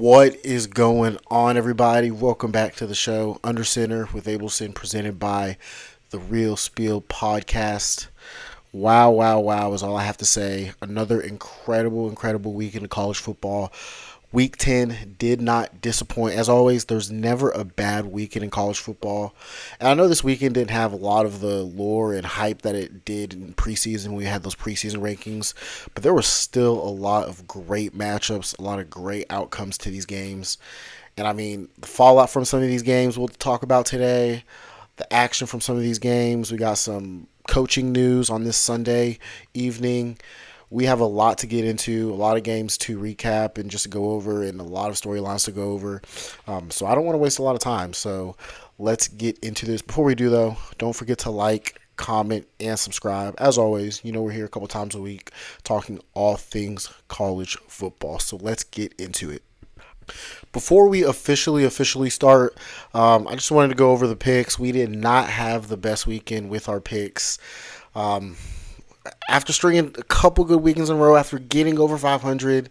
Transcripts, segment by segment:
What is going on, everybody? Welcome back to the show, Under Center with Abelson, presented by the Real Spiel Podcast. Wow, wow, wow is all I have to say. Another incredible weekend of college football. Week 10 did not disappoint. As always, there's never a bad weekend in college football. And I know this weekend didn't have a lot of the lore and hype that it did in preseason. We had those preseason rankings. But there was still a lot of great matchups, a lot of great outcomes to these games. And I mean, the fallout from some of these games we'll talk about today. The action from some of these games. We got some coaching news on this Sunday evening. We have a lot to get into, a lot of games to recap and just to go over, and a lot of storylines to go over. So I don't want to waste a lot of time. So let's get into this. Before we do, though, don't forget to like, comment, and subscribe. As always, you know we're here a couple times a week talking all things college football. So let's get into it. Before we officially start, I just wanted to go over the picks. We did not have the best weekend with our picks. After stringing a couple good weekends in a row, after getting over 500,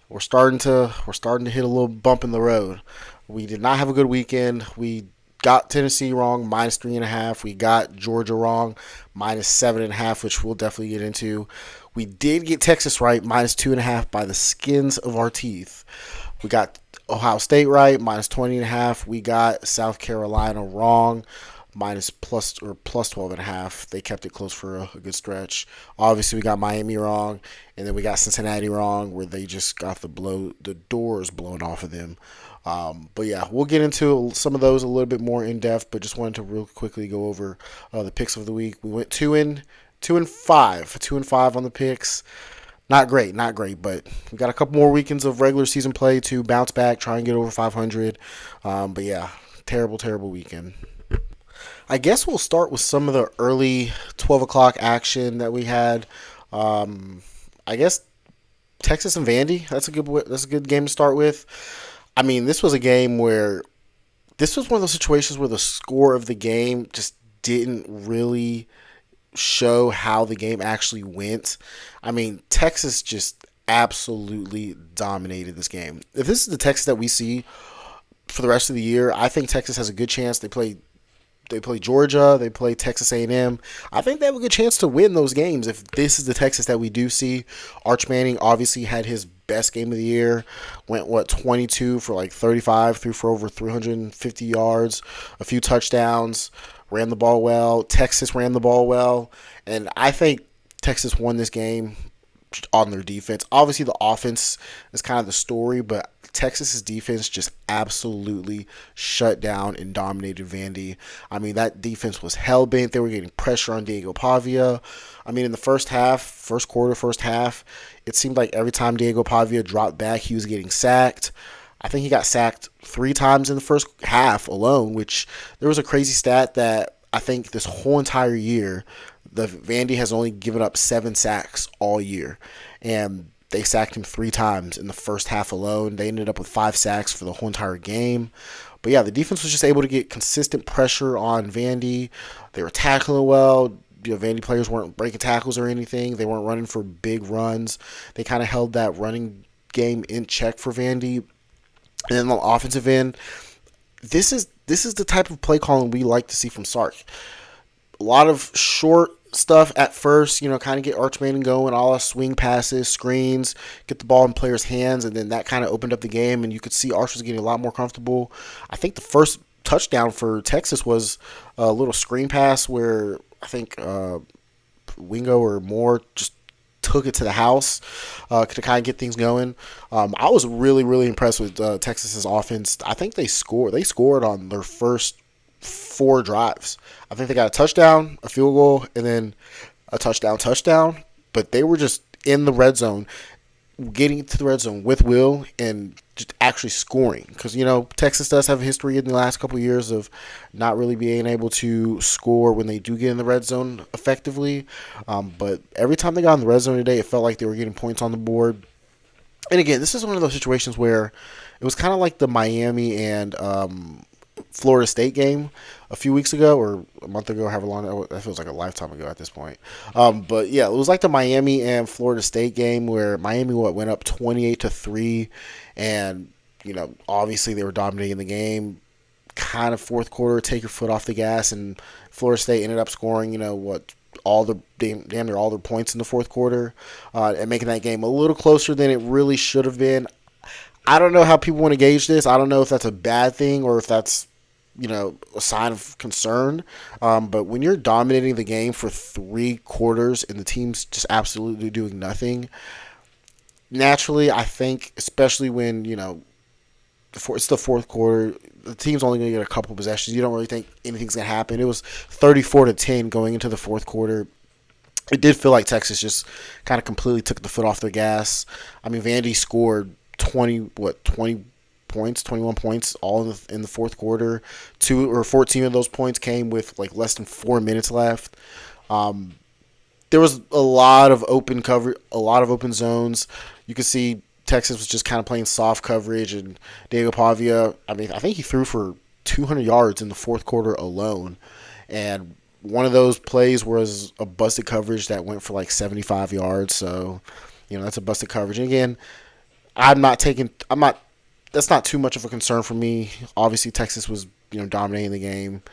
we're starting to hit a little bump in the road. We did not have a good weekend. We got Tennessee wrong, -3.5. We got Georgia wrong, -7.5, which we'll definitely get into. We did get Texas right, -2.5 by the skins of our teeth. We got Ohio State right, -20.5. We got South Carolina wrong, plus 12.5. They kept it close for a good stretch. Obviously, we got Miami wrong, and then we got Cincinnati wrong, where they just got the doors blown off of them. But yeah, we'll get into some of those a little bit more in depth. But just wanted to real quickly go over the picks of the week. We went 2-5 on the picks. Not great, but we got a couple more weekends of regular season play to bounce back, try and get over 500. But yeah, terrible weekend. I guess we'll start with some of the early 12 o'clock action that we had. I guess Texas and Vandy. That's a good game to start with. I mean, this was a game where this was one of those situations where the score of the game just didn't really show how the game actually went. I mean, Texas just absolutely dominated this game. If this is the Texas that we see for the rest of the year, I think Texas has a good chance. They play Georgia, they play Texas A&M. I think they have a good chance to win those games if this is the Texas that we do see. Arch Manning obviously had his best game of the year. Went 22 for like 35, threw for over 350 yards, a few touchdowns, ran the ball well. Texas ran the ball well, and I think Texas won this game on their defense. Obviously, the offense is kind of the story, but Texas's defense just absolutely shut down and dominated Vandy. I mean, that defense was hell-bent. They were getting pressure on Diego Pavia. I mean, in the first half, it seemed like every time Diego Pavia dropped back, he was getting sacked. I think he got sacked 3 times in the first half alone, which there was a crazy stat that I think this whole entire year, the Vandy has only given up 7 sacks all year. And they sacked him 3 times in the first half alone. They ended up with 5 sacks for the whole entire game. But yeah, the defense was just able to get consistent pressure on Vandy. They were tackling well. Vandy players weren't breaking tackles or anything. They weren't running for big runs. They kind of held that running game in check for Vandy. And then on the offensive end, this is the type of play calling we like to see from Sark. A lot of short stuff at first, kind of get Arch Manning going, all swing passes, screens, get the ball in players' hands, and then that kind of opened up the game, and you could see Arch was getting a lot more comfortable. I think the first touchdown for Texas was a little screen pass where I think Wingo or Moore just took it to the house to kind of get things going. I was really impressed with Texas's offense. I think they scored on their first 4 drives. I think they got a touchdown, a field goal, and then a touchdown. But they were just in the red zone, getting to the red zone with will and just actually scoring. Because, Texas does have a history in the last couple of years of not really being able to score when they do get in the red zone effectively. But every time they got in the red zone today, it felt like they were getting points on the board. And again, this is one of those situations where it was kind of like the Miami and Florida State game a few weeks ago or a month ago, however long that feels like a lifetime ago at this point. But yeah, it was like the Miami and Florida State game where Miami went up 28-3, and Obviously they were dominating the game. Kind of fourth quarter, take your foot off the gas, and Florida State ended up scoring, all the damn near all their points in the fourth quarter, and making that game a little closer than it really should have been. I don't know how people want to gauge this. I don't know if that's a bad thing or if that's a sign of concern. But when you're dominating the game for 3 quarters and the team's just absolutely doing nothing, naturally, I think, especially when it's the fourth quarter, the team's only going to get a couple possessions. You don't really think anything's going to happen. It was 34-10 going into the fourth quarter. It did feel like Texas just kind of completely took the foot off their gas. I mean, Vandy scored 20 points, 21 points, all in the fourth quarter. 14 of those points came with like less than 4 minutes left. There was a lot of open cover, a lot of open zones. You could see Texas was just kind of playing soft coverage, and Diego Pavia, I think he threw for 200 yards in the fourth quarter alone. And one of those plays was a busted coverage that went for like 75 yards. So, that's a busted coverage. And again, that's not too much of a concern for me. Obviously, Texas was, dominating the game.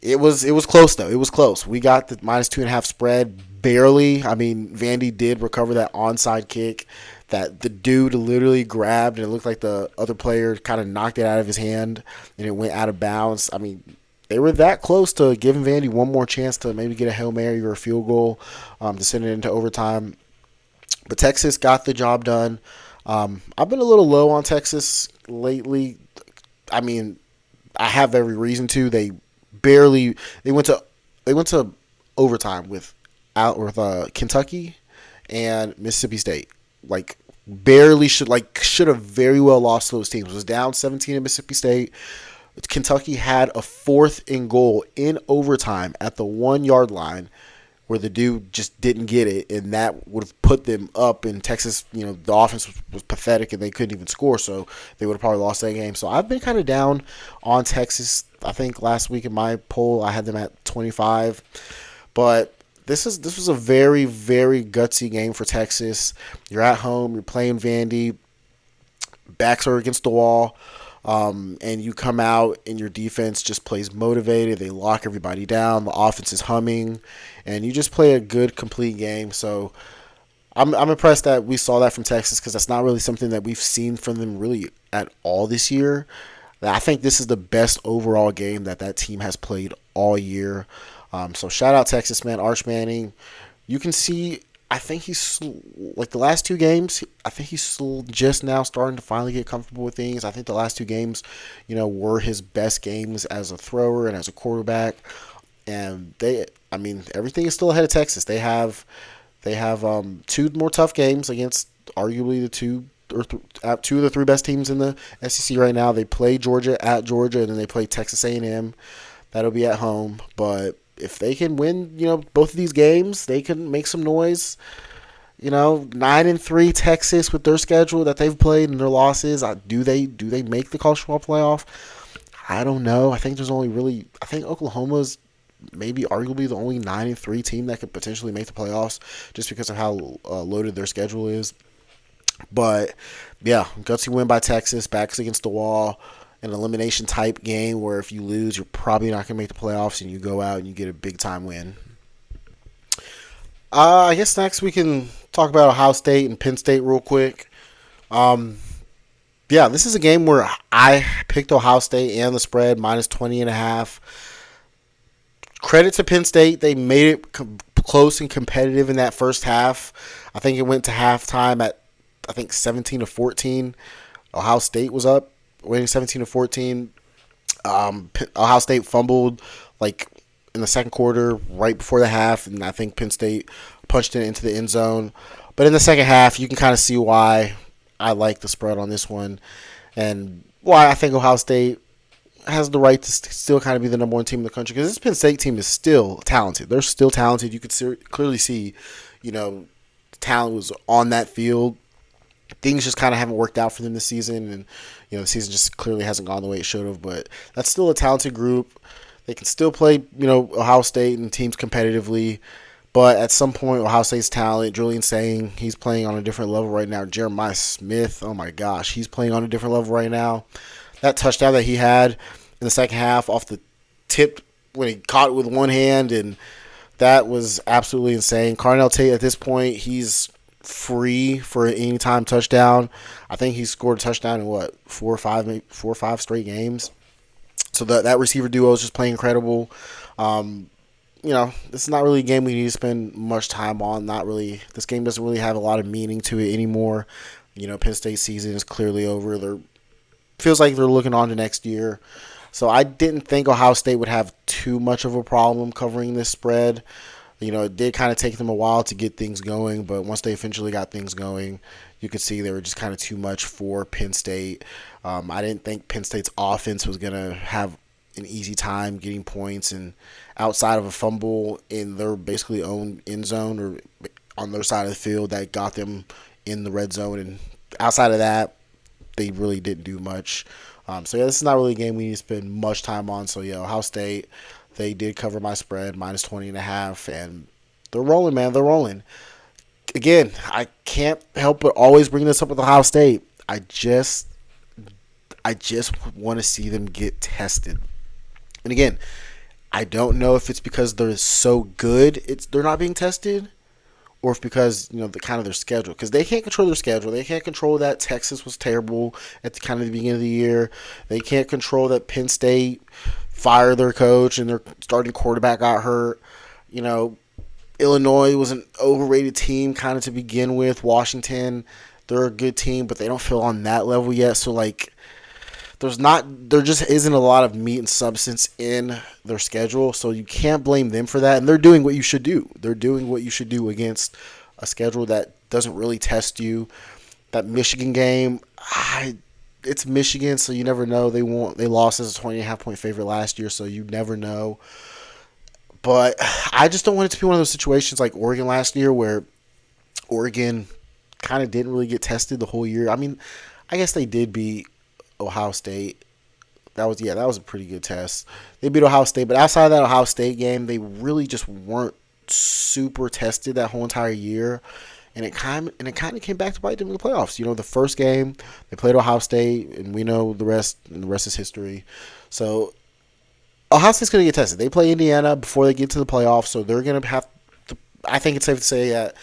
It was close, though. It was close. We got the -2.5 spread barely. I mean, Vandy did recover that onside kick that the dude literally grabbed, and it looked like the other player kind of knocked it out of his hand, and it went out of bounds. I mean, they were that close to giving Vandy one more chance to maybe get a Hail Mary or a field goal to send it into overtime. But Texas got the job done. I've been a little low on Texas lately. I mean, I have every reason to. They went to overtime with Kentucky and Mississippi State. Like barely should have very well lost those teams. It was down 17 in Mississippi State. Kentucky had a 4th and goal in overtime at the 1-yard line, where the dude just didn't get it, and that would have put them up. And Texas, the offense was pathetic, and they couldn't even score, so they would have probably lost that game. So I've been kind of down on Texas. I think last week in my poll I had them at 25, but this was a very, very gutsy game for Texas. You're at home, you're playing Vandy, backs are against the wall. And you come out and your defense just plays motivated. They lock everybody down. The offense is humming, and you just play a good, complete game. So I'm impressed that we saw that from Texas, because that's not really something that we've seen from them really at all this year. I think this is the best overall game that team has played all year. So shout out Texas, man. Arch Manning. You can see, I think he's like the last 2 games. I think he's just now starting to finally get comfortable with things. I think the last 2 games, were his best games as a thrower and as a quarterback. And everything is still ahead of Texas. They have 2 more tough games against arguably the 2 of the 3 best teams in the SEC right now. They play Georgia at Georgia, and then they play Texas A&M. That'll be at home, but if they can win, both of these games, they can make some noise. 9-3 Texas with their schedule that they've played and their losses. Do they make the college football playoff? I don't know. I think Oklahoma's maybe arguably the only 9-3 team that could potentially make the playoffs, just because of how loaded their schedule is. But yeah, gutsy win by Texas, backs against the wall. An elimination type game where if you lose, you're probably not going to make the playoffs, and you go out and you get a big time win. I guess next we can talk about Ohio State and Penn State real quick. This is a game where I picked Ohio State and the spread -20.5. Credit to Penn State. They made it close and competitive in that first half. I think it went to halftime at 17-14. Ohio State was up, winning 17-14. Ohio State fumbled in the second quarter, right before the half, and I think Penn State punched it into the end zone. But in the second half, you can kind of see why I like the spread on this one, and why I think Ohio State has the right to still kind of be the number 1 team in the country, because this Penn State team is still talented. They're still talented. You could clearly see, talent was on that field. Things just kind of haven't worked out for them this season, and the season just clearly hasn't gone the way it should have. But that's still a talented group. They can still play, Ohio State and teams competitively. But at some point, Ohio State's talent, Julian saying he's playing on a different level right now. Jeremiah Smith, oh my gosh, he's playing on a different level right now. That touchdown that he had in the second half off the tip when he caught it with one hand, and that was absolutely insane. Carnell Tate at this point, he's free for an anytime touchdown. I think he scored a touchdown in what 4 or 5 straight games. So that receiver duo is just playing incredible. Um, this is not really a game we need to spend much time on. Not really. This game doesn't really have a lot of meaning to it anymore. Penn State's season is clearly over. Feels like they're looking on to next year. So I didn't think Ohio State would have too much of a problem covering this spread. It did kind of take them a while to get things going, but once they eventually got things going, you could see they were just kind of too much for Penn State. I didn't think Penn State's offense was going to have an easy time getting points, and outside of a fumble in their basically own end zone or on their side of the field that got them in the red zone, and outside of that, they really didn't do much. This is not really a game we need to spend much time on. So, Ohio State, they did cover my spread, minus 20.5, and they're rolling, man. They're rolling. Again, I can't help but always bring this up with Ohio State. I just want to see them get tested. And again, I don't know if it's because they're so good they're not being tested, or if because the kind of their schedule, because they can't control their schedule. They can't control that Texas was terrible at the kind of the beginning of the year. They can't control that Penn State fired their coach and their starting quarterback got hurt. Illinois was an overrated team kind of to begin with. Washington, they're a good team, but they don't feel on that level yet. So there just isn't a lot of meat and substance in their schedule, so you can't blame them for that. And they're doing what you should do. They're doing what you should do against a schedule that doesn't really test you. That Michigan game, it's Michigan, so you never know. They lost as a 20.5-point favorite last year, so you never know. But I just don't want it to be one of those situations like Oregon last year, where Oregon kind of didn't really get tested the whole year. I mean, I guess they did beat Ohio State. That was a pretty good test. They beat Ohio State, but outside of that Ohio State game, they really just weren't super tested that whole entire year. And it kind of came back to bite them in the playoffs. The first game they played Ohio State, and we know the rest, and the rest is history. So Ohio State's going to get tested. They play Indiana before they get to the playoffs, so they're going to have to. I think it's safe to say that,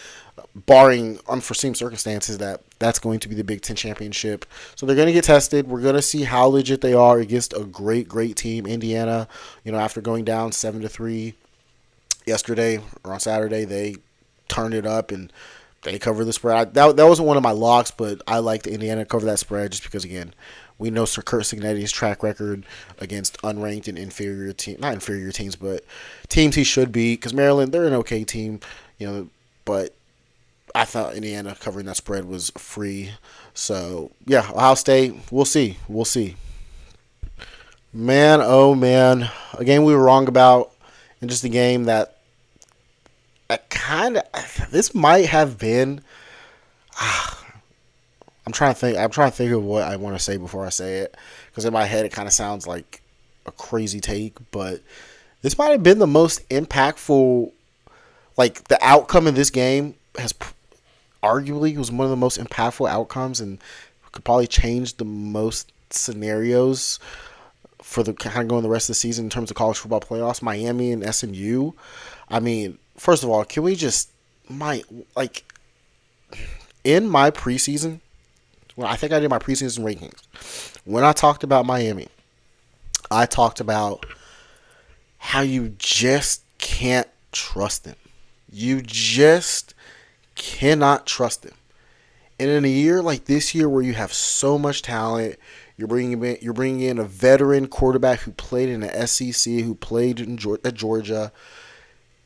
barring unforeseen circumstances, that's going to be the Big Ten championship. So they're going to get tested. We're going to see how legit they are against a great, great team, Indiana. After going down 7-3 yesterday or on Saturday, they turned it up and they covered the spread. That wasn't one of my locks, but I liked Indiana to cover that spread just because, again, we know Sir Kurt Cignetti's track record against unranked and inferior teams, not inferior teams, but teams he should beat. Because Maryland, they're an okay team, but I thought Indiana covering that spread was free. So, Ohio State, we'll see. We'll see. Man, oh man. A game we were wrong about, and just a game that this might have been. I'm trying to think of what I want to say before I say it, because in my head it kind of sounds like a crazy take, but this might have been the most impactful. Like, the outcome of this game arguably was one of the most impactful outcomes, and could probably change the most scenarios for the kind of going the rest of the season in terms of college football playoffs. Miami and SMU. I mean, first of all, can we just in my preseason? Well, I think I did my preseason rankings. When I talked about Miami, I talked about how you just can't trust them. You just cannot trust them. And in a year like this year, where you have so much talent, you're bringing in a veteran quarterback who played in the SEC, who played at Georgia,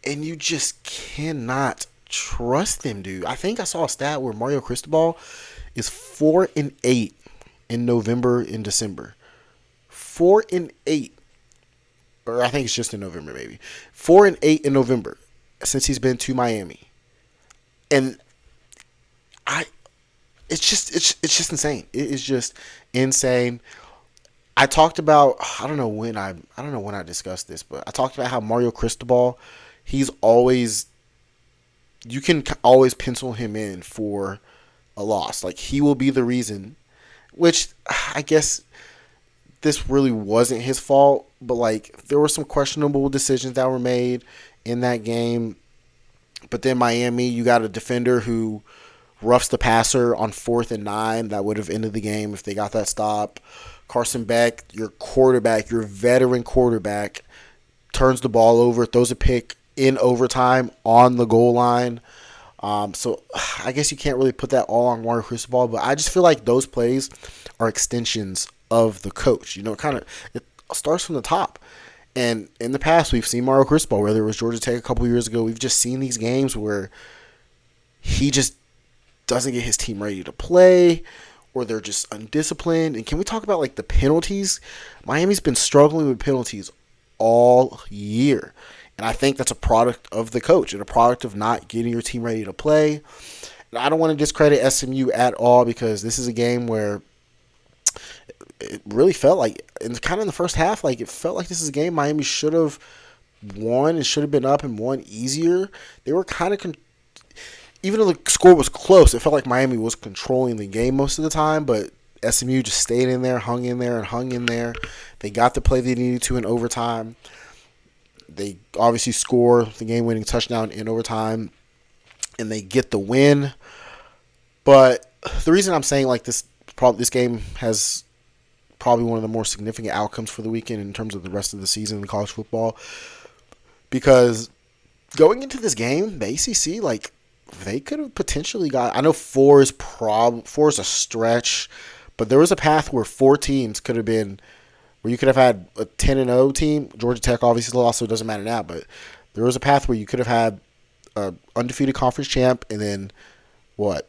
and you just cannot trust them, dude. I think I saw a stat where Mario Cristobal is 4-8 in November and December. 4-8, or I think it's just in November, maybe. 4-8 in November since he's been to Miami, and it's just insane. It is just insane. I talked about I don't know when I discussed this, but I talked about how Mario Cristobal, he's always you can always pencil him in for a loss. Like, he will be the reason, which I guess this really wasn't his fault, but like there were some questionable decisions that were made in that game. But then Miami, you got a defender who roughs the passer on 4th and 9. That would have ended the game if they got that stop. Carson Beck, your quarterback, your veteran quarterback, turns the ball over, throws a pick in overtime on the goal line. So I guess you can't really put that all on Mario Cristobal, but I just feel like those plays are extensions of the coach. It starts from the top. And in the past, we've seen Mario Cristobal, whether it was Georgia Tech a couple years ago, we've just seen these games where he just doesn't get his team ready to play, or they're just undisciplined. And can we talk about like the penalties? Miami's been struggling with penalties all year. And I think that's a product of the coach and a product of not getting your team ready to play. And I don't want to discredit SMU at all, because this is a game where it really felt like, and kind of in the first half, like it felt like this is a game Miami should have won and should have been up and won easier. They were kind of, even though the score was close, it felt like Miami was controlling the game most of the time, but SMU just stayed in there, hung in there, and hung in there. They got the play they needed to in overtime. They obviously score the game-winning touchdown in overtime, and they get the win. But the reason I'm saying like this game has probably one of the more significant outcomes for the weekend in terms of the rest of the season in college football, because going into this game, the ACC, like, they could have potentially got. I know four is a stretch, but there was a path where 4 teams could have been, where you could have had a 10-0 team. Georgia Tech obviously lost, so it doesn't matter now. But there was a path where you could have had an undefeated conference champ, and then what?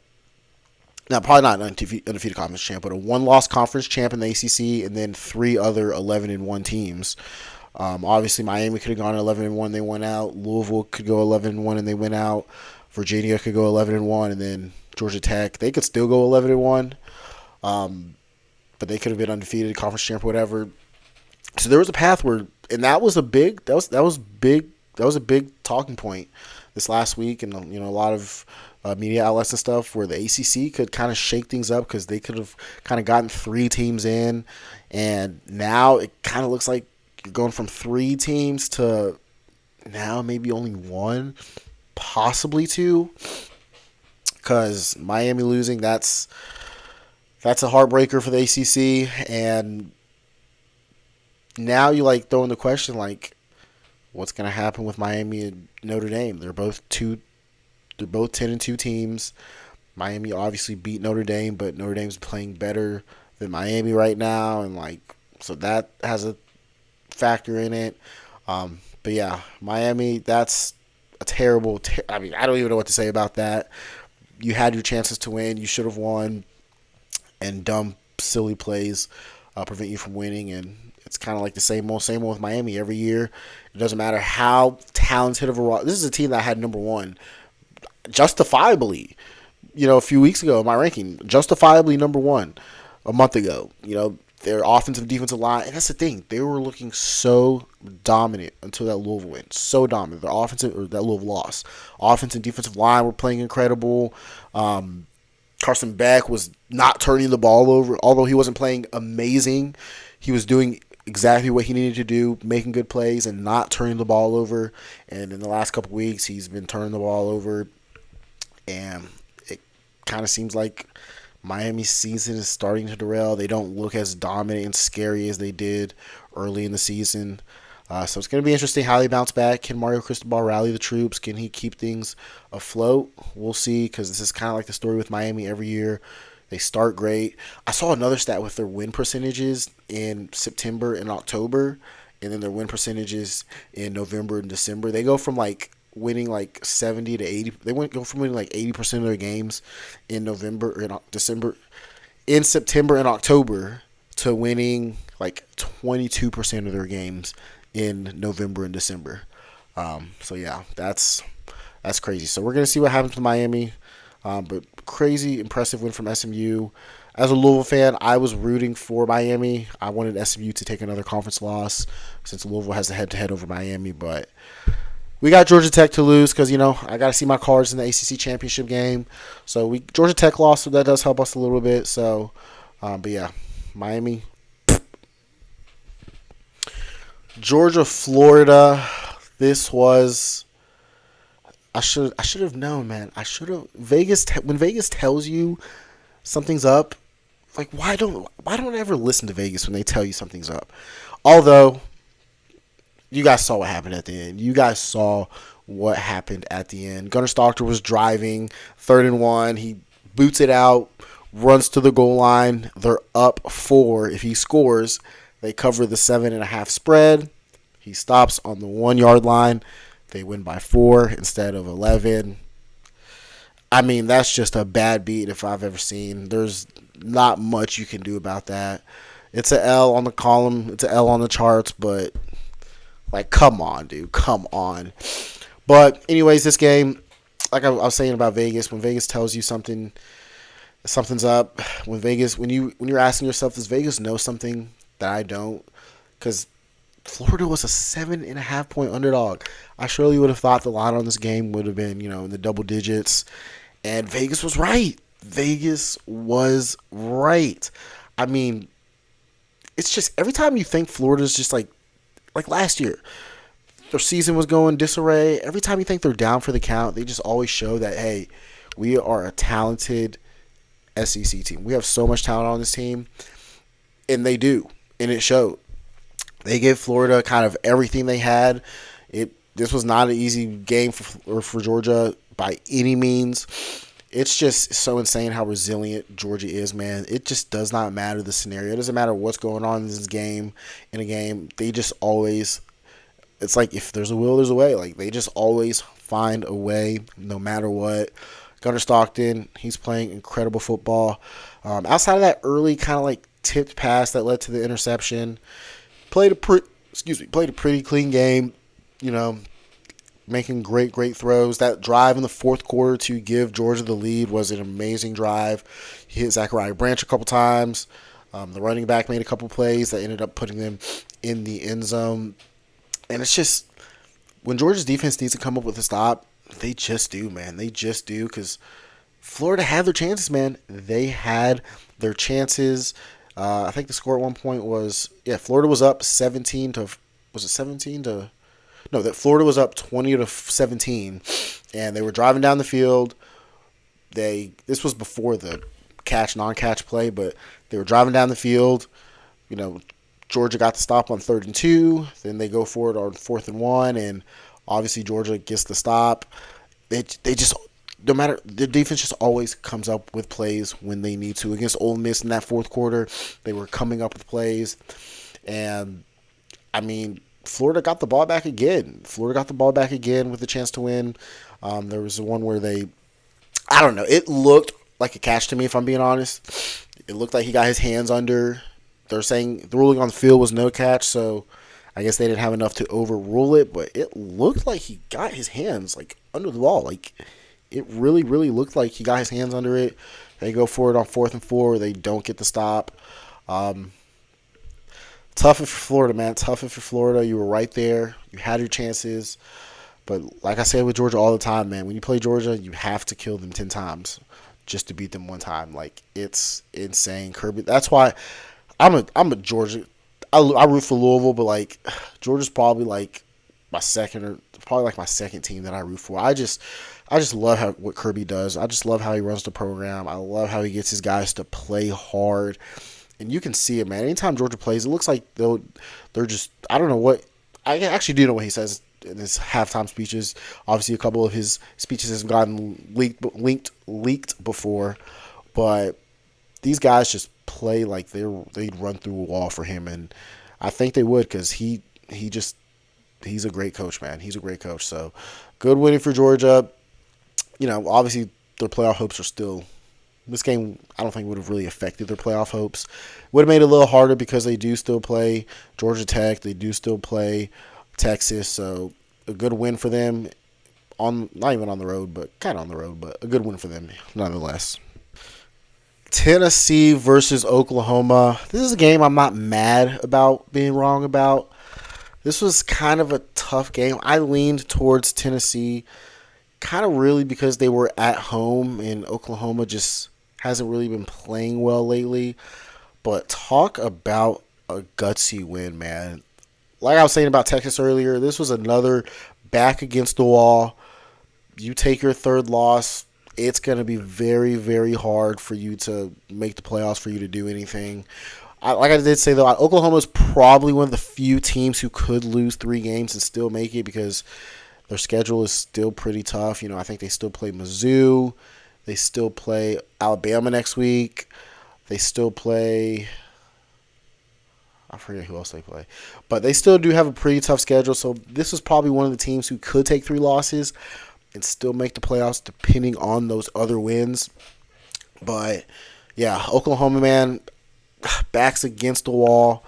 Now, probably not an undefeated conference champ, but a one-loss conference champ in the ACC, and then 3 other 11-1 teams. Obviously, Miami could have gone 11-1, they went out. Louisville could go 11-1 and they went out. Virginia could go 11-1, and then Georgia Tech, they could still go 11-1, but they could have been undefeated, conference champ, whatever. So there was a path where, and that was a big talking point this last week, and a lot of media outlets and stuff, where the ACC could kind of shake things up, because they could have kind of gotten 3 teams in, and now it kind of looks like you're going from 3 teams to now maybe only 1. Possibly 2, because Miami losing, that's a heartbreaker for the ACC. And now you like throwing the question, like, what's going to happen with Miami and Notre Dame? They're both 10-2 teams. Miami obviously beat Notre Dame, but Notre Dame's playing better than Miami right now, and like, so that has a factor in it. But yeah, Miami, that's a terrible. I mean, I don't even know what to say about that. You had your chances to win. You should have won, and dumb, silly plays prevent you from winning. And it's kind of like the same old with Miami every year. It doesn't matter how talented of a roster. This is a team that had number 1, justifiably. A few weeks ago in my ranking, justifiably number 1 a month ago. Their offensive and defensive line, and that's the thing, they were looking so dominant until that Louisville win. So dominant. Their offensive, or that Louisville loss. Offensive and defensive line were playing incredible. Carson Beck was not turning the ball over, although he wasn't playing amazing. He was doing exactly what he needed to do, making good plays and not turning the ball over. And in the last couple of weeks, he's been turning the ball over, and it kind of seems like Miami's season is starting to derail. They don't look as dominant and scary as they did early in the season. So it's going to be interesting how they bounce back. Can Mario Cristobal rally the troops? Can he keep things afloat? We'll see, because this is kind of like the story with Miami every year. They start great. I saw another stat with their win percentages in September and October, and then their win percentages in November and December. They go from like winning like 70 to 80. Go from winning like 80% of their games in November or in December, in September and October, to winning like 22% of their games in November and December. So yeah, that's crazy. So we're gonna see what happens with Miami. But crazy impressive win from SMU. As a Louisville fan, I was rooting for Miami. I wanted SMU to take another conference loss, since Louisville has the head-to-head over Miami, but We got Georgia Tech to lose because I got to see my Cards in the ACC championship game. So Georgia Tech lost, so that does help us a little bit. So, but yeah, Miami, Georgia, Florida. This was I should have known, man. I should have when Vegas tells you something's up. Like why don't I ever listen to Vegas when they tell you something's up? Although you guys saw what happened at the end. You guys saw what happened at the end. Gunnar Stockton was driving, 3rd and 1. He boots it out, runs to the goal line. They're up 4. If he scores, they cover the 7.5 spread. He stops on the 1-yard line. They win by 4 instead of 11. I mean, that's just a bad beat if I've ever seen. There's not much you can do about that. It's an L on the column. It's an L on the charts, but like, come on, dude. Come on. But anyways, this game, like I was saying about Vegas, when Vegas tells you something's up, when you're asking yourself, does Vegas know something that I don't? Because Florida was a 7.5 point underdog. I surely would have thought the line on this game would have been, in the double digits. And Vegas was right. Vegas was right. I mean, it's just every time you think Florida's just like last year, their season was going disarray. Every time you think they're down for the count, they just always show that, hey, we are a talented SEC team. We have so much talent on this team, and they do, and it showed. They gave Florida kind of everything they had. This was not an easy game for Georgia by any means. It's just so insane how resilient Georgia is, man. It just does not matter the scenario. It doesn't matter what's going on in this game. In a game, they just always. It's like if there's a will, there's a way. Like they just always find a way, no matter what. Gunnar Stockton, he's playing incredible football. Outside of that early kind of like tipped pass that led to the interception, played a pretty clean game. Making great throws. That drive in the fourth quarter to give Georgia the lead was an amazing drive. He hit Zachariah Branch a couple times. The running back made a couple plays that ended up putting them in the end zone. And it's just, when Georgia's defense needs to come up with a stop, they just do, man. They just do, because Florida had their chances, man. They had their chances. I think the score at one point was, Florida was up 17 to, was it 17 to? No, that Florida was up 20-17, and they were driving down the field. This was before the non-catch play, but they were driving down the field. Georgia got the stop on 3rd and 2. Then they go for it on 4th and 1, and obviously Georgia gets the stop. They just, no matter, the defense just always comes up with plays when they need to. Against Ole Miss in that fourth quarter, they were coming up with plays, and I mean, Florida got the ball back again. With a chance to win. There was the one where I don't know. It looked like a catch to me, if I'm being honest. It looked like he got his hands under. They're saying the ruling on the field was no catch, so I guess they didn't have enough to overrule it. But it looked like he got his hands under the ball. It really, really looked like he got his hands under it. They go for it on 4th and 4. They don't get the stop. Tougher for Florida, man. Tougher for Florida. You were right there. You had your chances. But like I say with Georgia all the time, man, when you play Georgia, you have to kill them 10 times just to beat them one time. It's insane. Kirby. That's why I'm a Georgia. I root for Louisville, but Georgia's probably my second team that I root for. I just love what Kirby does. I just love how he runs the program. I love how he gets his guys to play hard. And you can see it, man. Anytime Georgia plays, it looks like they're just, I don't know what, I actually do know what he says in his halftime speeches. Obviously, a couple of his speeches have gotten leaked before, but these guys just play like they'd run through a wall for him, and I think they would, because he's a great coach, man. He's a great coach. So good winning for Georgia. Obviously their playoff hopes are still. This game, I don't think would have really affected their playoff hopes. Would have made it a little harder because they do still play Georgia Tech. They do still play Texas. So a good win for them. Not even on the road, but kind of on the road. But a good win for them nonetheless. Tennessee versus Oklahoma. This is a game I'm not mad about being wrong about. This was kind of a tough game. I leaned towards Tennessee, kind of really because they were at home and Oklahoma just hasn't really been playing well lately. But talk about a gutsy win, man. Like I was saying about Texas earlier, this was another back against the wall. You take your third loss, it's going to be very, very hard for you to make the playoffs, for you to do anything. Like I did say, though, Oklahoma is probably one of the few teams who could lose 3 games and still make it because their schedule is still pretty tough. I think they still play Mizzou. They still play Alabama next week. They still play. I forget who else they play. But they still do have a pretty tough schedule. So this is probably one of the teams who could take 3 losses and still make the playoffs depending on those other wins. But yeah, Oklahoma, man, backs against the wall.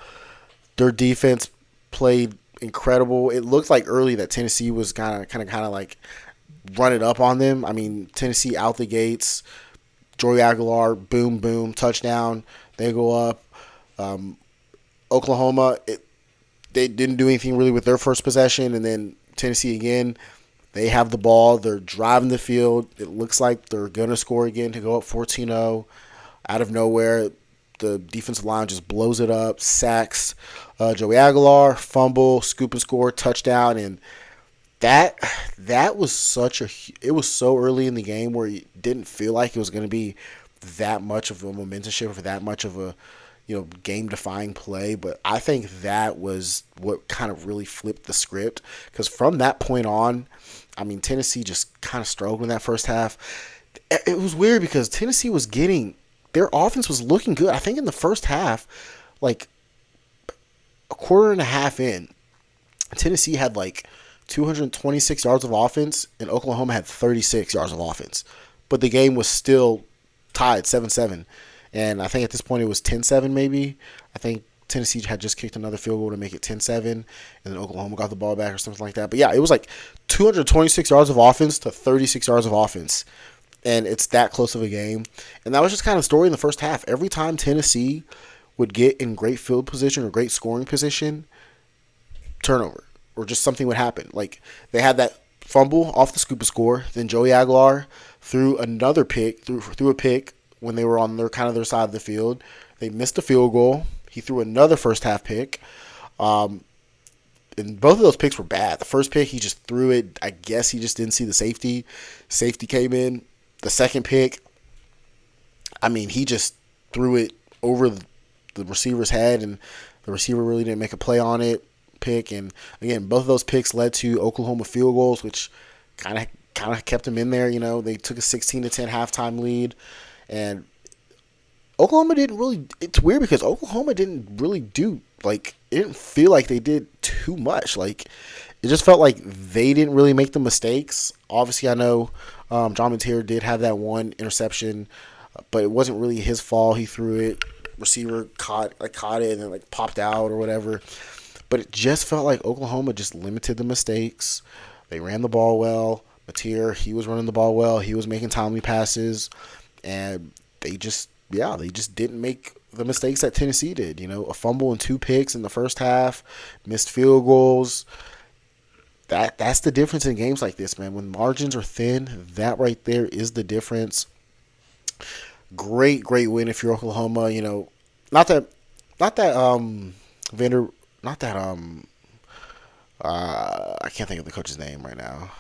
Their defense played incredible. It looked like early that Tennessee was kind of like running up on them. I mean, Tennessee out the gates. Joey Aguilar, boom, boom, touchdown. They go up. Oklahoma, they didn't do anything really with their first possession, and then Tennessee again. They have the ball. They're driving the field. It looks like they're going to score again to go up 14-0. Out of nowhere, the defensive line just blows it up, sacks Joey Aguilar, fumble, scoop and score, touchdown, and that was it was so early in the game where it didn't feel like it was going to be that much of a momentum shift or that much of a game defying play, but I think that was what kind of really flipped the script because from that point on, I mean, Tennessee just kind of struggled in that first half. It was weird because Tennessee was their offense was looking good. I think in the first half, like a quarter and a half in, Tennessee had like 226 yards of offense and Oklahoma had 36 yards of offense. But the game was still tied 7-7. And I think at this point it was 10-7 maybe. I think Tennessee had just kicked another field goal to make it 10-7, and then Oklahoma got the ball back or something like that. But yeah, it was like 226 yards of offense to 36 yards of offense. And it's that close of a game. And that was just kind of the story in the first half. Every time Tennessee would get in great field position or great scoring position, turnover or just something would happen. Like they had that fumble off the scoop and score. Then Joey Aguilar threw another pick, threw a pick when they were on their side of the field. They missed a field goal. He threw another first half pick. And both of those picks were bad. The first pick, he just threw it. I guess he just didn't see the safety. Safety came in. The second pick, I mean, he just threw it over the receiver's head, and the receiver really didn't make a play on it. Pick, and again, both of those picks led to Oklahoma field goals, which kind of kept them in there. They took a 16-10 halftime lead, and Oklahoma didn't really. It's weird because Oklahoma didn't really do it didn't feel like they did too much. Like it just felt like they didn't really make the mistakes. Obviously, I know John Mateer did have that one interception, but it wasn't really his fault. He threw it, receiver caught it, and then popped out or whatever. But it just felt like Oklahoma just limited the mistakes. They ran the ball well. Mateer, he was running the ball well. He was making timely passes, and they just didn't make the mistakes that Tennessee did. A fumble and 2 picks in the first half, missed field goals. That's the difference in games like this, man. When margins are thin, that right there is the difference. Great win if you're Oklahoma. Not that Vander, not that I can't think of the coach's name right now.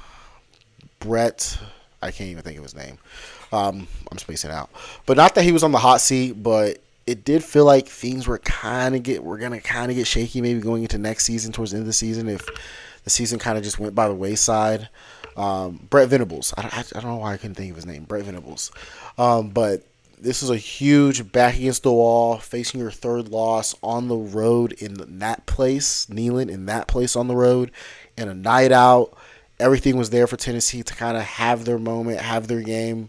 Brett, I can't even think of his name. I'm spacing out, but not that he was on the hot seat, but it did feel like things were gonna get shaky, maybe going into next season, towards the end of the season, if the season kind of just went by the wayside. Brett Venables, I don't know why I couldn't think of his name, Brett Venables, but this is a huge back against the wall, facing your third loss on the road in that place, Neyland in that place on the road, and a night out. Everything was there for Tennessee to kind of have their moment, have their game.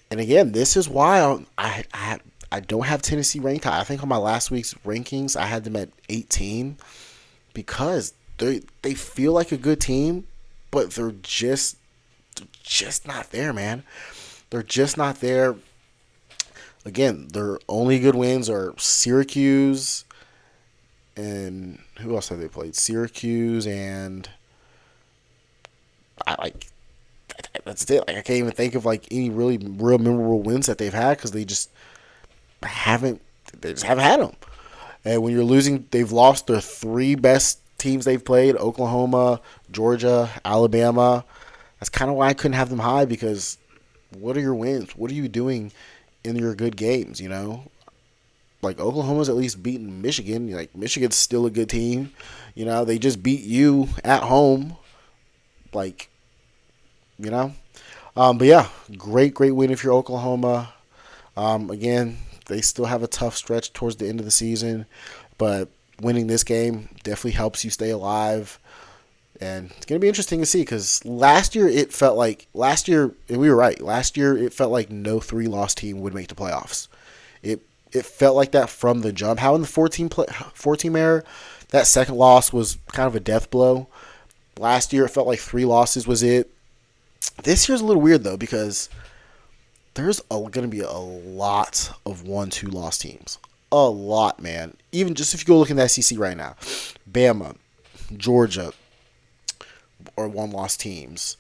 And again, this is why I don't have Tennessee ranked high. I think on my last week's rankings, I had them at 18 because they feel like a good team, but they're just not there, man. They're just not there. Again, their only good wins are Syracuse, and who else have they played? Syracuse and I like that's it. Like I can't even think of like any really real memorable wins that they've had because haven't they just haven't had them. And when you're losing, they've lost their three best teams they've played: Oklahoma, Georgia, Alabama. That's kind of why I couldn't have them high because what are your wins? What are you doing in your good games? Like Oklahoma's at least beaten Michigan. Like Michigan's still a good team. They just beat you at home. Like you know. But yeah, great win if you're Oklahoma. Again, they still have a tough stretch towards the end of the season, but winning this game definitely helps you stay alive. And it's going to be interesting to see because last year, and we were right. Last year, it felt like no 3-loss team would make the playoffs. It it felt like that from the jump. How in the 14 era, that second loss was kind of a death blow. Last year, it felt like 3 losses was it. This year's a little weird, though, because there's going to be a lot of 1-2 loss teams. A lot, man. Even just if you go look in the SEC right now. Bama, Georgia are 1-loss teams.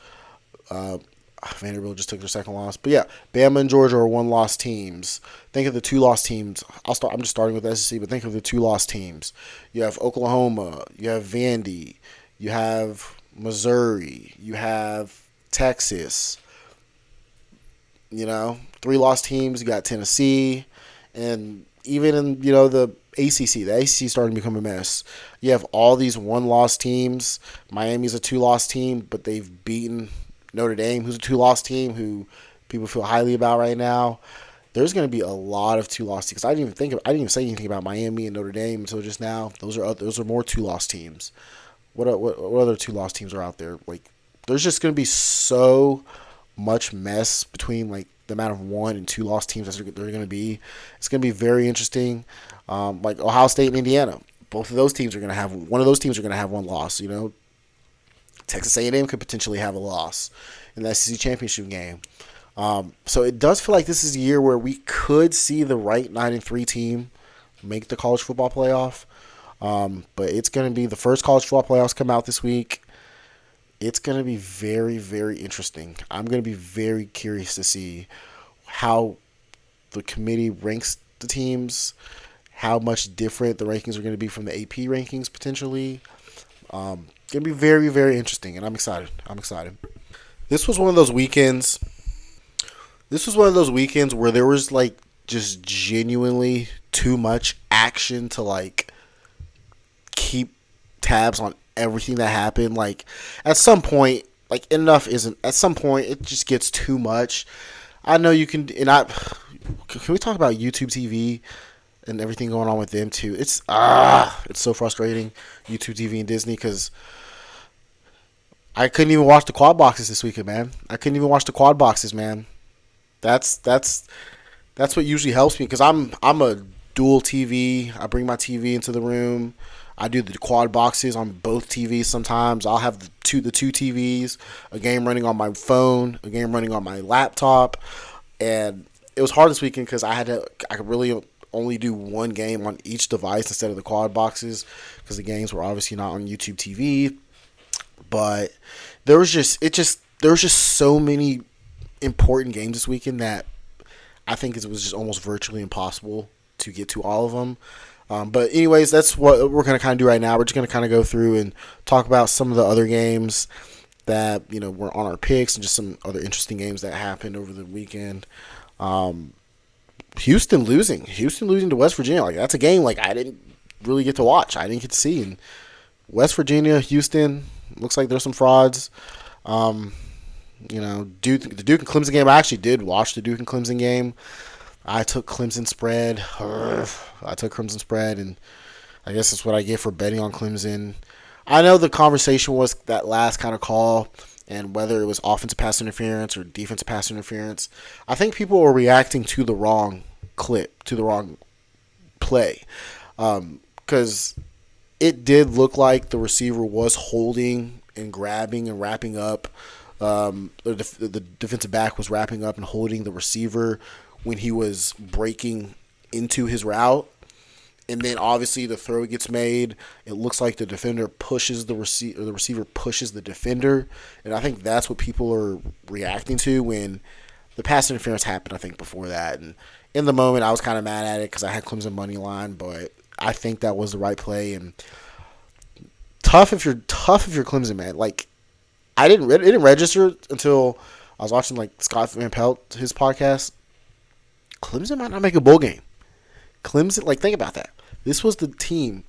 Vanderbilt just took their second loss. But yeah, Bama and Georgia are 1-loss teams. Think of the 2-loss teams. I'm just starting with the SEC, but think of the 2-loss teams. You have Oklahoma. You have Vandy. You have Missouri. You have Texas. 3-loss teams. You got Tennessee. And even in, the ACC. The ACC is starting to become a mess. You have all these 1-loss teams. Miami's a 2-loss team, but they've beaten Notre Dame, who's a 2-loss team, who people feel highly about right now. There's going to be a lot of 2-loss teams. I didn't even say anything about Miami and Notre Dame until just now. Those are more 2-loss teams. What other 2-loss teams are out there? Like, there's just going to be so much mess between like the amount of 1 and 2-loss teams that they're going to be. It's going to be very interesting. Like Ohio State and Indiana, both of those teams are going to have one of those teams are going to have 1 loss. Texas A&M could potentially have a loss in the SEC championship game. So it does feel like this is a year where we could see the right 9-3 team make the college football playoff. But it's going to be the first college football playoffs come out this week. It's going to be very, very interesting. I'm going to be very curious to see how the committee ranks the teams, how much different the rankings are going to be from the AP rankings potentially. Going to be very, very interesting, and I'm excited. This was one of those weekends. Where there was like just genuinely too much action to like keep tabs on everything that happened. Like at some point, like enough isn't. At some point, it just gets too much. I know you can, and can we talk about YouTube TV and everything going on with them too? It's so frustrating, YouTube TV and Disney, because I couldn't even watch the quad boxes this weekend, man. That's what usually helps me because I'm a dual TV. I bring my TV into the room. I do the quad boxes on both TVs sometimes. I'll have the two TVs, a game running on my phone, a game running on my laptop. And it was hard this weekend because I could really only do one game on each device instead of the quad boxes because the games were obviously not on YouTube TV. But there was just so many important games this weekend that I think it was just almost virtually impossible to get to all of them. But anyways, that's what we're going to kind of do right now. We're just going to kind of go through and talk about some of the other games that, were on our picks and just some other interesting games that happened over the weekend. Houston losing to West Virginia. Like, that's a game like I didn't really get to watch. I didn't get to see. And West Virginia, Houston, looks like there's some frauds. The Duke and Clemson game, I actually did watch the Duke and Clemson game. I took Clemson spread. And I guess that's what I get for betting on Clemson. I know the conversation was that last kind of call and whether it was offensive pass interference or defensive pass interference. I think people were reacting to the wrong clip, to the wrong play. Because it did look like the receiver was holding and grabbing and wrapping up. The defensive back was wrapping up and holding the receiver when he was breaking into his route. and then obviously the throw gets made. It looks like the defender pushes the receiver, or the receiver pushes the defender, and I think that's what people are reacting to when the pass interference happened. I think before that, and in the moment I was kind of mad at it because I had Clemson money line, but I think that was the right play. And tough if you're Clemson, man. Like it didn't register until I was watching like Scott Van Pelt, his podcast. Clemson might not make a bowl game. Clemson, like, think about that. This was the team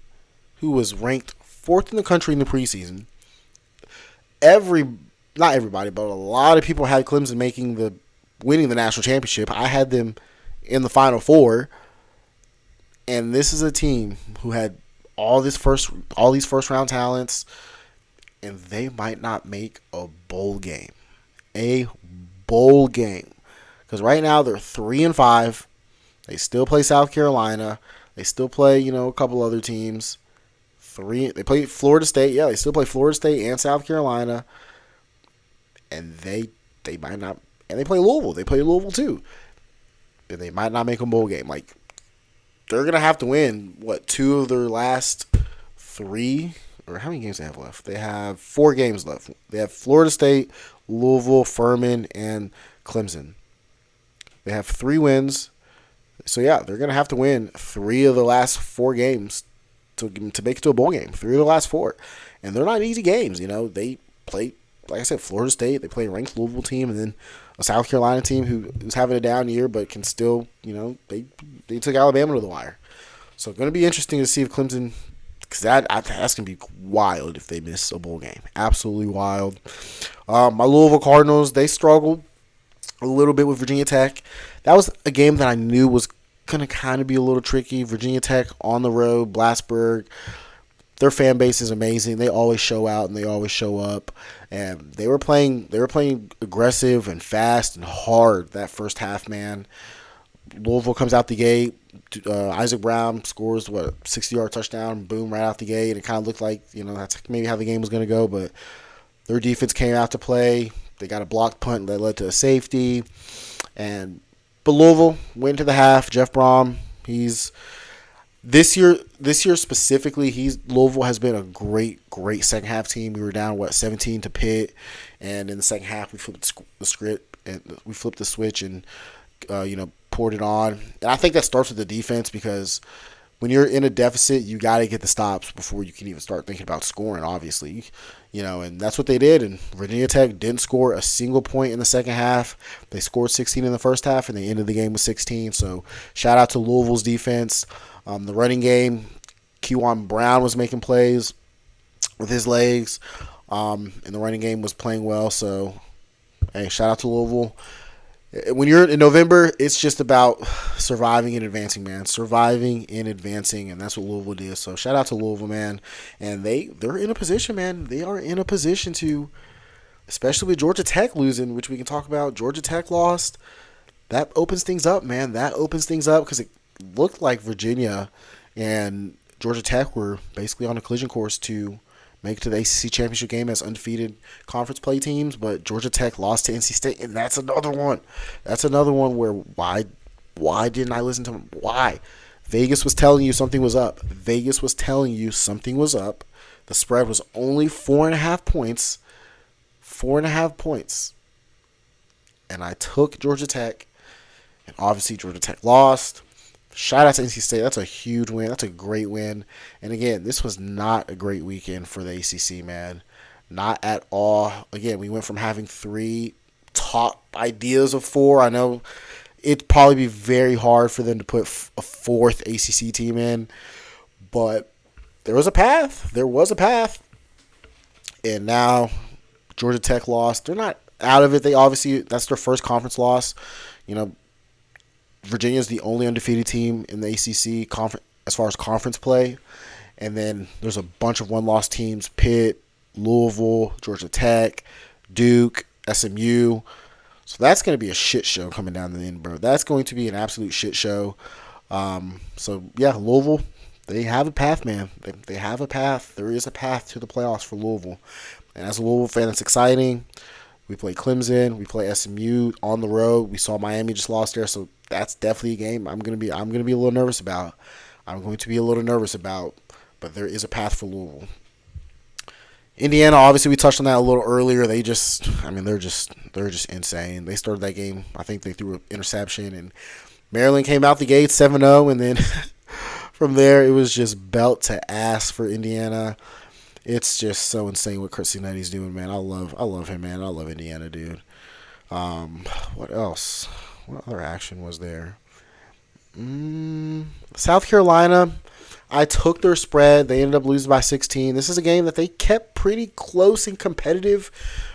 who was ranked fourth in the country in the preseason. Not everybody, but a lot of people had Clemson winning the national championship. I had them in the Final Four, and this is a team who had all these first round talents, and they might not make a bowl game. A bowl game, because right now they're 3-5. They still play South Carolina. They still play, a couple other teams. They play Florida State. Yeah, they still play Florida State and South Carolina. And they might not. And they play Louisville. They play Louisville too. And they might not make a bowl game. Like, they're gonna have to win 2 of their last 3, or how many games they have left? They have 4 games left. They have Florida State, Louisville, Furman, and Clemson. They have 3 wins. So, yeah, they're going to have to win 3 of the last 4 games to make it to a bowl game. 3 of the last 4. And they're not easy games. They play, like I said, Florida State. They play a ranked Louisville team, and then a South Carolina team who's having a down year but can still, they took Alabama to the wire. So, it's going to be interesting to see if Clemson, because that's going to be wild if they miss a bowl game. Absolutely wild. My Louisville Cardinals, they struggled a little bit with Virginia Tech. That was a game that I knew was going to kind of be a little tricky. Virginia Tech on the road, Blasberg. Their fan base is amazing. They always show out and they always show up. And they were playing aggressive and fast and hard that first half, man. Louisville comes out the gate. Isaac Brown scores 60-yard touchdown, boom, right out the gate. And it kind of looked like, that's maybe how the game was going to go, but their defense came out to play. They got a blocked punt that led to a safety. But Louisville went to the half. Jeff Brom, he's this year specifically, Louisville has been a great second half team. We were down 17 to Pitt, and in the second half we flipped the script and we flipped the switch and poured it on. And I think that starts with the defense, because when you're in a deficit, you got to get the stops before you can even start thinking about scoring, obviously. And that's what they did. And Virginia Tech didn't score a single point in the second half. They scored 16 in the first half, and they ended the game with 16. So shout out to Louisville's defense. The running game, Kewan Brown was making plays with his legs, and the running game was playing well. So, hey, shout out to Louisville. When you're in November, it's just about surviving and advancing, man. Surviving and advancing, and that's what Louisville did. So shout out to Louisville, man. And they're in a position, man. They are in a position to, especially with Georgia Tech losing, which we can talk about. Georgia Tech lost. That opens things up, man. That opens things up, because it looked like Virginia and Georgia Tech were basically on a collision course to make it to the ACC championship game as undefeated conference play teams, but Georgia Tech lost to NC State, and that's another one. That's another one where why didn't I listen to them? Why? Vegas was telling you something was up. Vegas was telling you something was up. The spread was only 4.5 points. 4.5 points. And I took Georgia Tech, and obviously Georgia Tech lost. Shout out to NC State. That's a huge win. That's a great win. And again, this was not a great weekend for the ACC, man. Not at all. Again, we went from having 3 top ideas of 4. I know it'd probably be very hard for them to put a 4th ACC team in, but there was a path. There was a path. And now Georgia Tech lost. They're not out of it. That's their first conference loss. Virginia is the only undefeated team in the ACC as far as conference play. And then there's a bunch of one-loss teams: Pitt, Louisville, Georgia Tech, Duke, SMU. So that's going to be a shit show coming down the end, bro. That's going to be an absolute shit show. Louisville, they have a path, man. They have a path. There is a path to the playoffs for Louisville. And as a Louisville fan, it's exciting. We play Clemson. We play SMU on the road. We saw Miami just lost there, so that's definitely a game I'm gonna be a little nervous about. I'm going to be a little nervous about, but there is a path for Louisville. Indiana, obviously, we touched on that a little earlier. They're just insane. They started that game. I think they threw an interception, and Maryland came out the gate 7-0, and then from there it was just belt to ass for Indiana. It's just so insane what Chris Netti's doing, man. I love him, man. I love Indiana, dude. What else? What other action was there? South Carolina, I took their spread. They ended up losing by 16. This is a game that they kept pretty close and competitive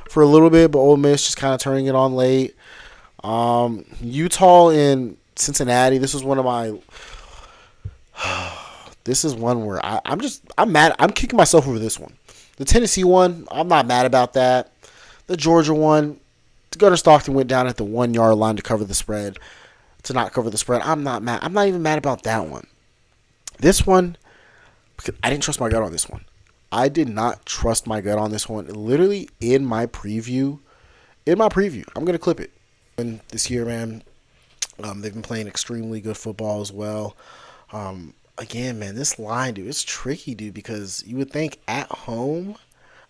for a little bit, but Ole Miss just kind of turning it on late. Utah and Cincinnati. This is one of my. This is one where I'm mad. I'm kicking myself over this one. The Tennessee one, I'm not mad about that. The Georgia one, Gunnar Stockton went down at the 1 yard line to cover the spread. To not cover the spread, I'm not mad. I'm not even mad about that one. This one, because I didn't trust my gut on this one. I did not trust my gut on this one. Literally in my preview, I'm gonna clip it. And this year, man, they've been playing extremely good football as well. Again, man, this line, dude, it's tricky, dude, because you would think at home.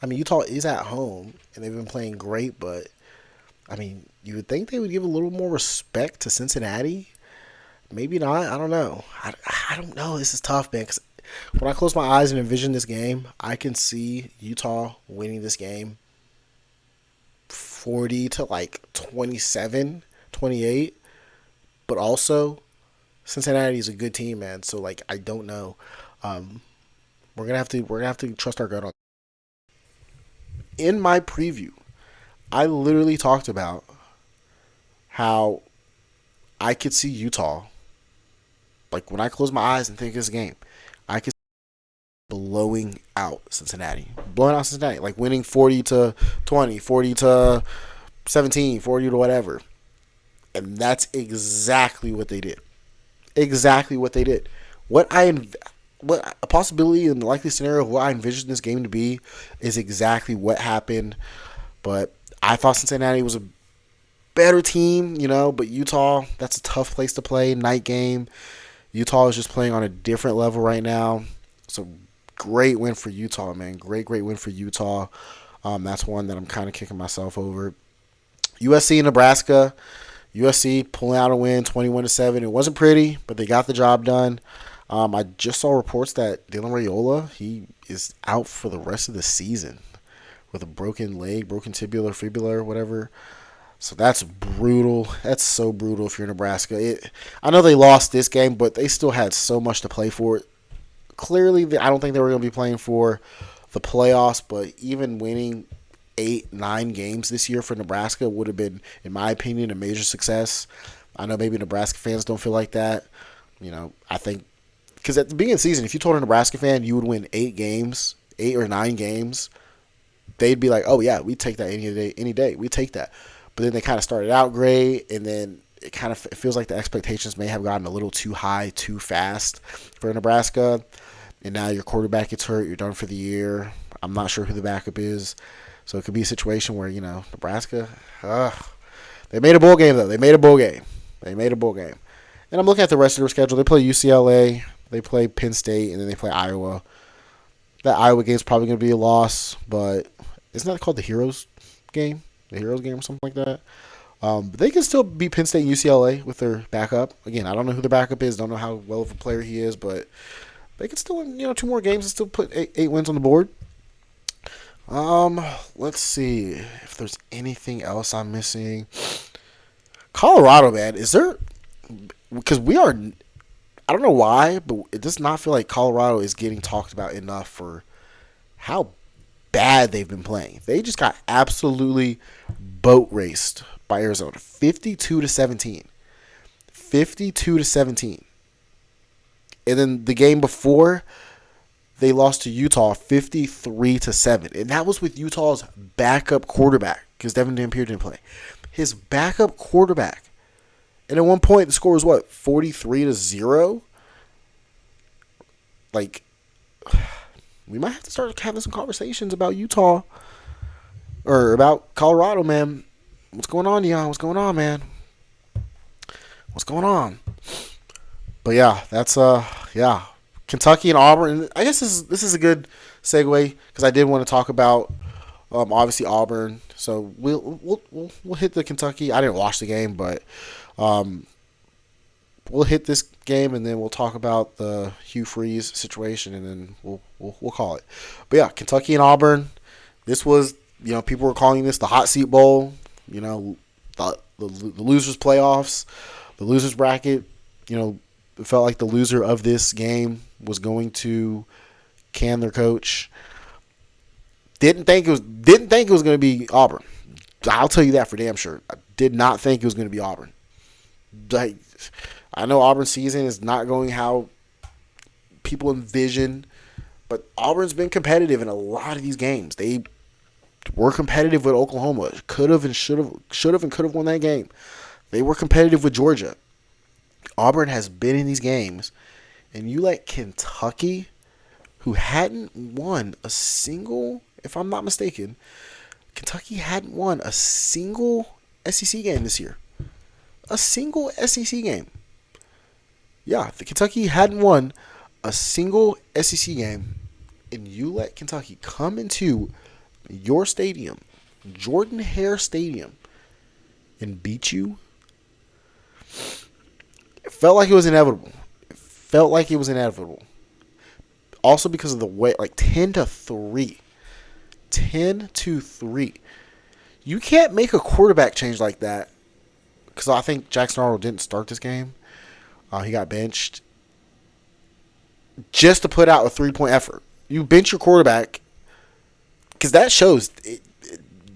I mean, Utah is at home, and they've been playing great, but I mean, you would think they would give a little more respect to Cincinnati. Maybe not. I don't know. I don't know. This is tough, man, because when I close my eyes and envision this game, I can see Utah winning this game 40 to like 27, 28. But also, Cincinnati is a good team, man. So like, I don't know. We're gonna have to trust our gut on. In my preview, I literally talked about how I could see Utah. Like when I close my eyes and think of this game, I could see blowing out Cincinnati, like winning 40 to 20, 40 to 17, 40 to whatever. And that's exactly what they did. Exactly what they did. What a possibility and the likely scenario of what I envisioned this game to be is exactly what happened. But I thought Cincinnati was a better team, but Utah, that's a tough place to play. Night game. Utah is just playing on a different level right now. So great win for Utah, man. Great win for Utah. That's one that I'm kind of kicking myself over. USC and Nebraska. USC pulling out a win, 21-7. It wasn't pretty, but they got the job done. I just saw reports that Dylan Raiola, he is out for the rest of the season with a broken leg, broken tibular, fibula, whatever. So that's brutal. That's so brutal if you're Nebraska. I know they lost this game, but they still had so much to play for. Clearly, I don't think they were going to be playing for the playoffs, but even winning 8-9 games this year for Nebraska would have been, in my opinion, a major success. I know maybe Nebraska fans don't feel like that. I think because at the beginning of the season, if you told a Nebraska fan you would win 8 or 9 games, they'd be like, "Oh yeah, we take that any day. We take that." But then they kind of started out great, and then it feels like the expectations may have gotten a little too high too fast for Nebraska. And now your quarterback gets hurt, you're done for the year. I'm not sure who the backup is. So it could be a situation where, Nebraska, they made a bowl game, though. They made a bowl game. And I'm looking at the rest of their schedule. They play UCLA, they play Penn State, and then they play Iowa. That Iowa game is probably going to be a loss, but isn't that called the Heroes game? The Heroes game or something like that? But they can still beat Penn State and UCLA with their backup. Again, I don't know who their backup is. Don't know how well of a player he is, but they could still win, 2 more games and still put eight wins on the board. Let's see if there's anything else I'm missing. Colorado, man, is there? Because I don't know why, but it does not feel like Colorado is getting talked about enough for how bad they've been playing. They just got absolutely boat raced by Arizona, 52-17. 52-17. And then the game before, they lost to Utah 53-7. And that was with Utah's backup quarterback, because Devin Dampier didn't play. His backup quarterback. And at one point, the score was 43-0? Like, we might have to start having some conversations about Utah. Or about Colorado, man. What's going on, Dion? What's going on, man? What's going on? But yeah, that's Kentucky and Auburn. I guess this is a good segue because I did want to talk about obviously Auburn. So we'll hit the Kentucky. I didn't watch the game, but um, we'll hit this game and then we'll talk about the Hugh Freeze situation and then we'll call it. But yeah, Kentucky and Auburn. This was, people were calling this the hot seat bowl. The losers playoffs, the losers bracket. It felt like the loser of this game was going to can their coach. Didn't think it was going to be Auburn. I'll tell you that for damn sure. I did not think it was going to be Auburn. Like, I know Auburn's season is not going how people envision, but Auburn's been competitive in a lot of these games. They were competitive with Oklahoma. Could have and should have and could have won that game. They were competitive with Georgia. Auburn has been in these games, and you let Kentucky, who hadn't won a single, if I'm not mistaken, Kentucky hadn't won a single SEC game this year. A single SEC game. Yeah, the Kentucky hadn't won a single SEC game, and you let Kentucky come into your stadium, Jordan Hare Stadium, and beat you. It felt like it was inevitable. Also because of the way, like 10-3. 10-3. You can't make a quarterback change like that. Because I think Jackson Arnold didn't start this game. He got benched. Just to put out a 3-point effort. You bench your quarterback. Because that shows. It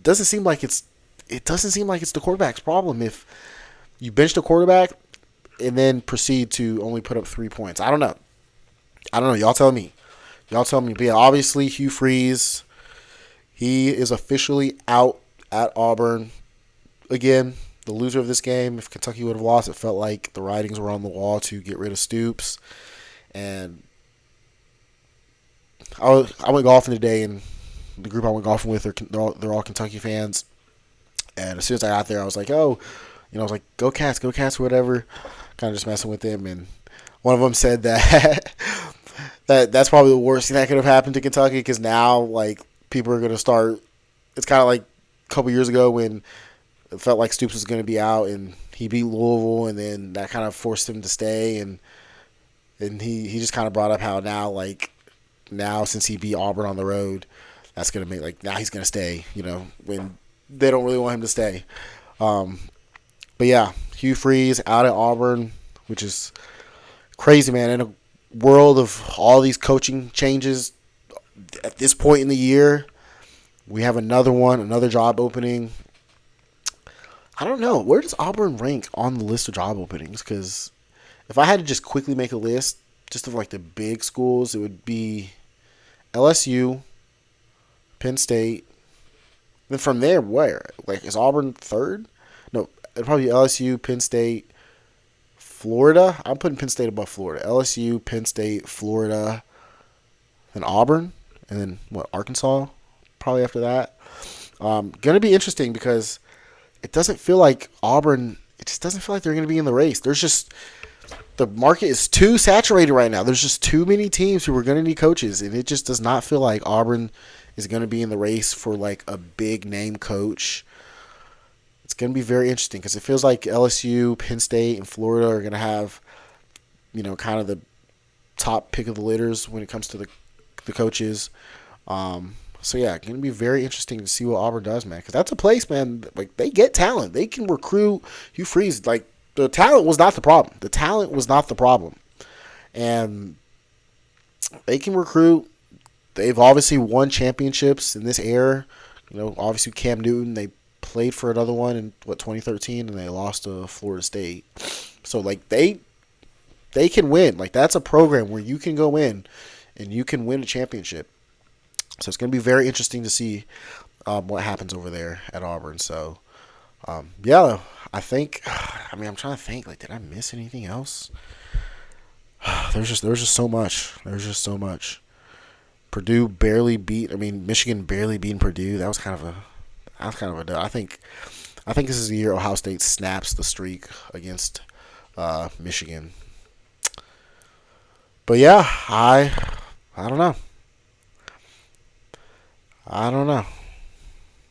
doesn't seem like it's the quarterback's problem if you bench the quarterback and then proceed to only put up 3 points. I don't know. Y'all tell me. But yeah, obviously, Hugh Freeze, he is officially out at Auburn. Again, the loser of this game. If Kentucky would have lost, it felt like the writings were on the wall to get rid of Stoops. And I went golfing today, and the group I went golfing with, they're all Kentucky fans. And as soon as I got there, I was like, I was like, go Cats, whatever. Kind of just messing with them. And one of them said that that's probably the worst thing that could have happened to Kentucky because now, like, people are going to start. It's kind of like a couple years ago when it felt like Stoops was going to be out and he beat Louisville, and then that kind of forced him to stay. And he just kind of brought up how now since he beat Auburn on the road, that's going to make, like, now he's going to stay, when they don't really want him to stay. But yeah, Hugh Freeze out at Auburn, which is crazy, man. In a world of all these coaching changes at this point in the year, we have another job opening. I don't know. Where does Auburn rank on the list of job openings? Because if I had to just quickly make a list just of like the big schools, it would be LSU, Penn State. Then from there, where? Like, is Auburn third? No, it'd probably be LSU, Penn State, Florida. I'm putting Penn State above Florida. LSU, Penn State, Florida, then Auburn, and then Arkansas probably after that. Gonna be interesting because it doesn't feel like Auburn. It just doesn't feel like they're gonna be in the race. The market is too saturated right now. There's just too many teams who are gonna need coaches, and it just does not feel like Auburn is gonna be in the race for like a big name coach. It's going to be very interesting because it feels like LSU, Penn State, and Florida are going to have, kind of the top pick of the litters when it comes to the coaches. So, yeah, going to be very interesting to see what Auburn does, man, because that's a place, man, like, they get talent. They can recruit. Hugh Freeze, like, the talent was not the problem. And they can recruit. They've obviously won championships in this era. Obviously Cam Newton, they played for another one in 2013, and they lost to Florida State. So like they can win. Like, that's a program where you can go in and you can win a championship. So it's going to be very interesting to see what happens over there at Auburn. So yeah, I'm trying to think. Like, did I miss anything else? There's just so much. Purdue barely beat. Michigan barely beating Purdue. That was kind of a. I think this is the year Ohio State snaps the streak against Michigan. But yeah, I don't know. I don't know.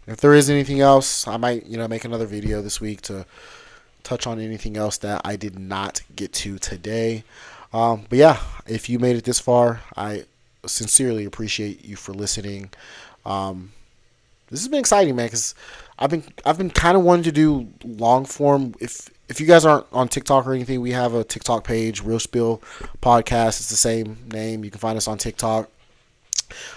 If there is anything else, I might, make another video this week to touch on anything else that I did not get to today. But yeah, if you made it this far, I sincerely appreciate you for listening. Um, this has been exciting, man, because I've been kind of wanting to do long form. If you guys aren't on TikTok or anything, we have a TikTok page, Real Spill Podcast. It's the same name. You can find us on TikTok.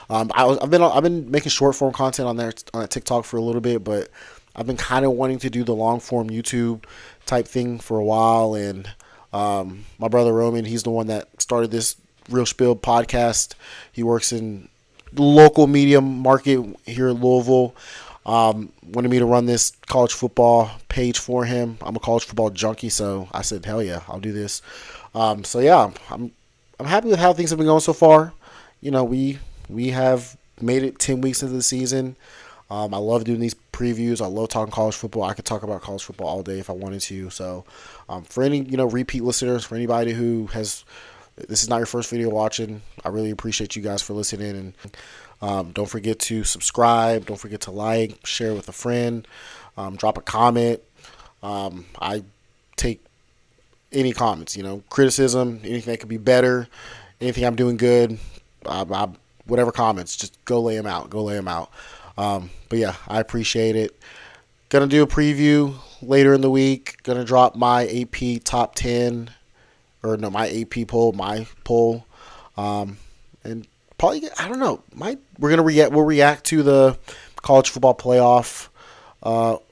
I've been making short form content on there on that TikTok for a little bit, but I've been kind of wanting to do the long form YouTube type thing for a while. And my brother Roman, he's the one that started this Real Spill podcast. He works in the local media market here in Louisville. Wanted me to run this college football page for him. I'm a college football junkie, so I said, hell yeah, I'll do this. So yeah, I'm happy with how things have been going so far. We have made it 10 weeks into the season. I love doing these previews. I love talking college football. I could talk about college football all day if I wanted to. So, for any repeat listeners, for anybody who has this is not your first video watching, I really appreciate you guys for listening. And don't forget to subscribe. Don't forget to like, share with a friend, drop a comment. I take any comments, criticism, anything that could be better, anything I'm doing good. Whatever comments, just go lay them out. Go lay them out. But yeah, I appreciate it. Gonna do a preview later in the week. Gonna drop my AP top 10, or no, my AP poll, my poll, and probably I don't know. We'll react to the college football playoff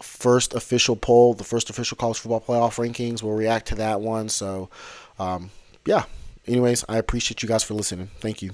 first official poll, the first official college football playoff rankings. We'll react to that one. So yeah. Anyways, I appreciate you guys for listening. Thank you.